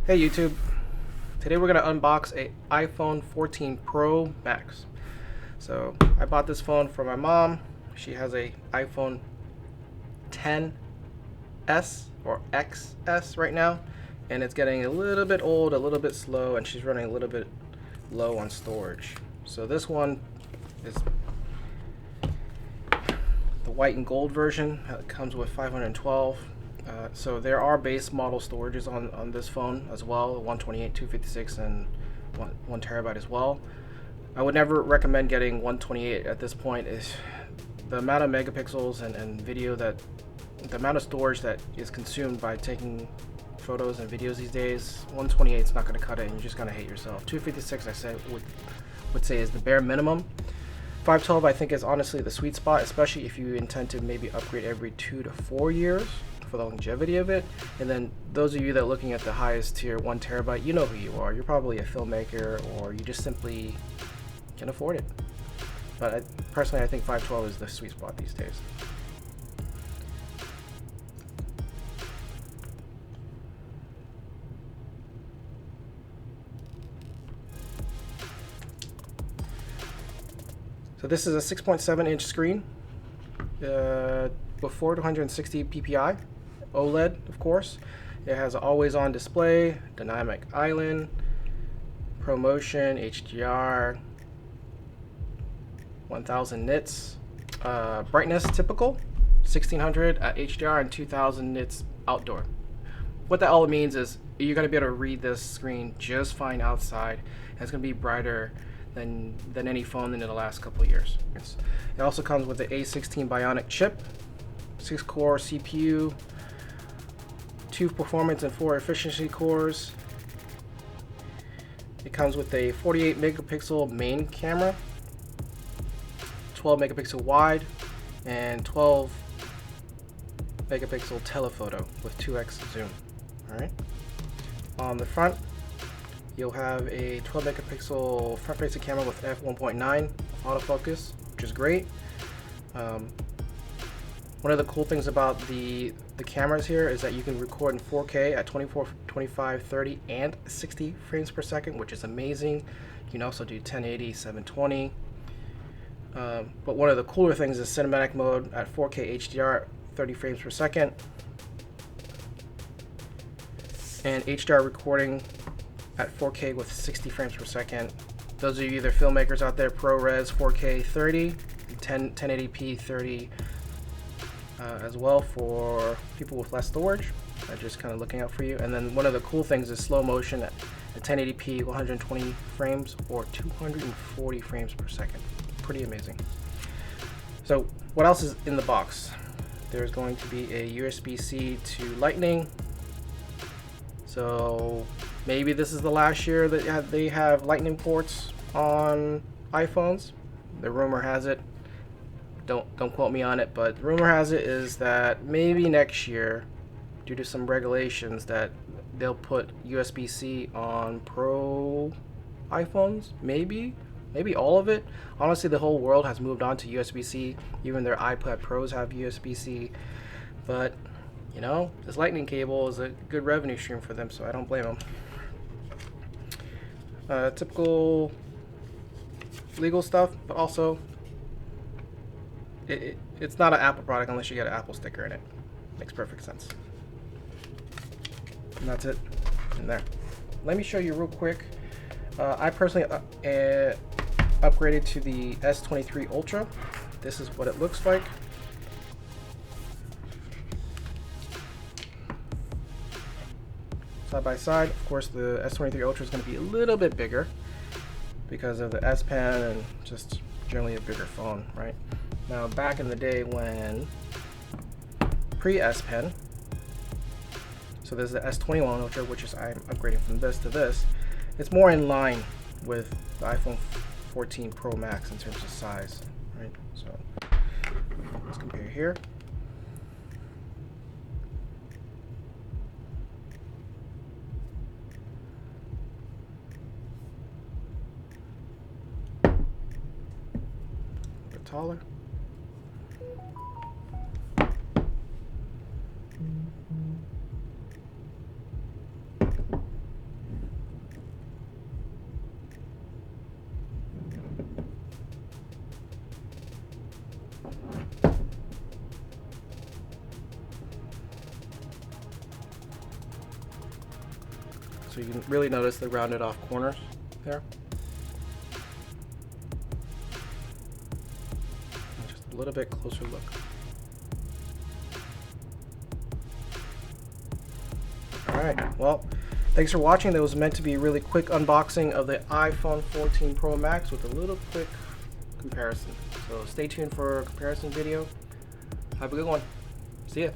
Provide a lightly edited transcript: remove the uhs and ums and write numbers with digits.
Hey YouTube, today we're going to unbox a iPhone 14 Pro Max. So I bought this phone for my mom. She has a iPhone 10s or XS right now, and it's getting a little bit old, a little bit slow, and she's running a little bit low on storage. So this one is the white and gold version. It comes with 512. So there are base model storages on this phone as well, 128, 256, and 1 terabyte as well. I would never recommend getting 128 at this point. Is the amount of megapixels and video that the amount of storage that is consumed by taking photos and videos these days. 128 is not going to cut it, and you're just going to hate yourself. 256 I would say is the bare minimum. 512 I think is honestly the sweet spot, especially if you intend to maybe upgrade every 2 to 4 years for the longevity of it. And then those of you that are looking at the highest tier 1 terabyte, you know who you are. You're probably a filmmaker, or you just simply can afford it. But personally I think 512 is the sweet spot these days. So this is a 6.7 inch screen with 460 ppi, OLED of course. It has an always on display, dynamic island, ProMotion, HDR, 1000 nits, brightness typical, 1600 at HDR, and 2000 nits outdoor. What that all means is you're going to be able to read this screen just fine outside, and it's going to be brighter than any phone in the last couple of years. It also comes with the A16 Bionic chip, 6-core CPU, 2 performance and 4 efficiency cores. It comes with a 48 megapixel main camera, 12 megapixel wide, and 12 megapixel telephoto with 2x zoom. Alright. On the front, you'll have a 12 megapixel front facing camera with f1.9 autofocus, which is great. One of the cool things about the cameras here is that you can record in 4K at 24, 25, 30, and 60 frames per second, which is amazing. You can also do 1080, 720. But one of the cooler things is cinematic mode at 4K HDR, 30 frames per second, and HDR recording at 4K with 60 frames per second. Those of you that are filmmakers out there, ProRes 4K 30, 1080p 30 as well for people with less storage. I'm just kind of looking out for you. And then one of the cool things is slow motion at 1080p 120 frames or 240 frames per second. Pretty amazing. So what else is in the box? There's going to be a USB-C to Lightning. So maybe this is the last year that they have Lightning ports on iPhones. The rumor has it, don't quote me on it, but rumor has it is that maybe next year, due to some regulations, that they'll put USB-C on Pro iPhones. Maybe all of it. Honestly, the whole world has moved on to USB-C. Even their iPad Pros have USB-C. But you know, this Lightning cable is a good revenue stream for them, so I don't blame them. Typical legal stuff, but also it's not an Apple product unless you get an Apple sticker in it. Makes perfect sense. And that's it in there. Let me show you real quick. I personally upgraded to the S23 Ultra. This is what it looks like. Side by side. Of course, the S23 Ultra is going to be a little bit bigger because of the S Pen and just generally a bigger phone, right? Now, back in the day when pre-S Pen, so there's the S21 Ultra, which is I'm upgrading from this to this. It's more in line with the iPhone 14 Pro Max in terms of size, right? So let's compare here. Taller. So you can really notice the rounded off corners there. And just a little bit closer look. Alright, well, thanks for watching. That was meant to be a really quick unboxing of the iPhone 14 Pro Max with a little quick comparison. So stay tuned for a comparison video. Have a good one. See ya.